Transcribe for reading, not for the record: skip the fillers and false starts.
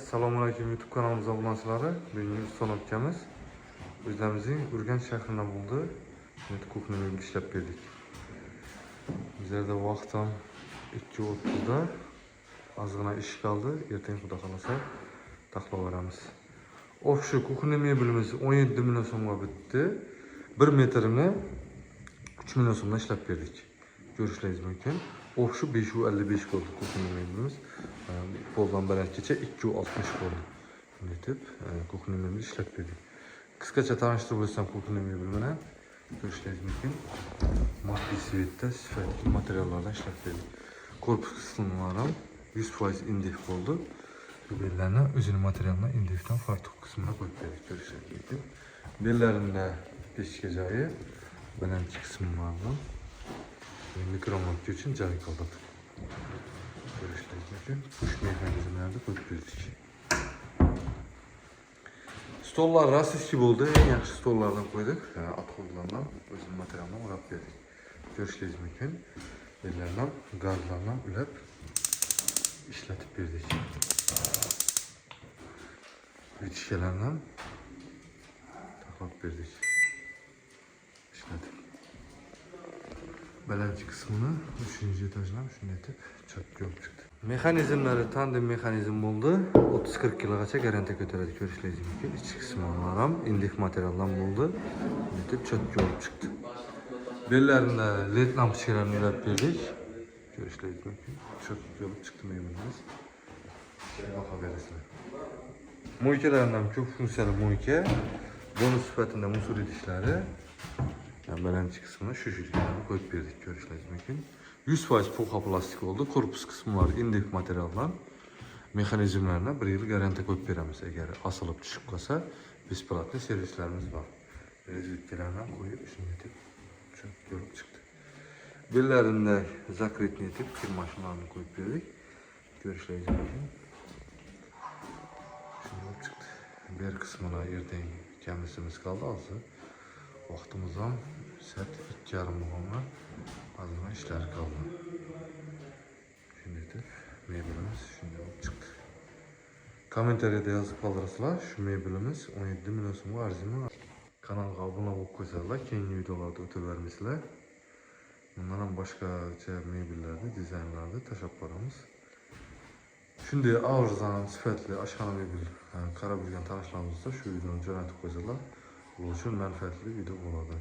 Assalomualaikum YouTube kanalımıza obunachilar. Bugungi son o'tkamiz o'zlarimizning Urganch shahridan bo'ldi. Şimdi kuxnyani ishlab berdik. Bizlarda vaqt ham 2:30da ozgina ish qoldi. Ertaga xudo xolasa taxlab beramiz. Shu kuxnya mebelimiz 17 million so'mga bitdi. 1 metrini 3 million so'mga ishlab berdik. Ko'rishingiz mumkin. Shu 555 bo'ldi kuxnya mebelimiz. Boldan belki 260 bo'ldi. Netip kuxnya mebeli ishlab berdik. Qisqacha tanishtirib o'tsam kuxnya mebeli bilan ko'rishingiz mumkin. Moddiy svetda sifatli materiallardan ishlab berdik. Korpus qismlari ham 100% indif bo'ldi. Bellarni o'zining materialidan indifdan fartuq qismına qo'yib berdik. Ko'rishingiz mumkin. Bellarında pechka joyi birinchi qismi ma'lum. Mikromontaj uchun joy qoldirdik. Ko'rishingiz mumkin. Push mexanizmlarni qo'yib berdik. Stollar rossiyskiy bo'ldi. Eng yaxshi stollardan qo'ydik. Atxollardan o'zining materialidan o'rab berdik. Ko'rishingiz mumkin. Bellardan gazlardan ulab ishlatib berdik. Vitishkalardan taxlab berdik. İşledik. Balandchi qismini 3-etajdan shunday etib chapga olib chiqdi. Mexanizmlari tandem mexanizm bo'ldi. 30-40 yilgacha garantiya ko'taradi. Ko'rishingiz mumkin. Ichki qismlari ham indif materialdan bo'ldi. Shunday etib chapga olib chiqdi. Bellarida led lampochkalarni ulab berdik. Ko'rishingiz mumkin. Chapga olib chiqdi mebelimiz. Baho berasizlar. Moykalardan ko'p funksiyali moyka. Bonus sifatida musor idishlari. Balandchi qismini shu shirkalarni qo'yib berdik. Ko'rishingiz mumkin. 100% puxa plastik oldu. Korpus qismlari indif materialdan. Mexanizmlarına 1 yil garantiya qo'yib beramiz. Agar asılıb tushib qolsa, besplatniy servislarimiz bor. Rezervkalardan qo'yib shunday deb ko'rib chiqdi. Bellarida zakritni etib kir mashinalarni qo'yib berdik. Ko'rishingiz mumkin. Shunday chiqdi. Bir qismini ertaga kamisimiz qoldi hozir. Vaqtimiz ham saat 2:30 bo'lgan. Azına işler kaldı. Şimdi de mebelimiz şimdi çıktı. Komentariyada yazıp kalırsalar şu mebelimiz 17 milyon so'mga arzimi. Kanalga abone olup ko'rsanglar, keyingi videolarda o'tib bermisizlar. Bundan ham boshqacha mebellarni, dizaynlarni tashlab boramiz. Shunday arzon, sifatli oshxona mebel qarab yurgan tanishlarimiz shu videoni jo'natib qo'ysalar, ular uchun manfaatli video bo'ladi.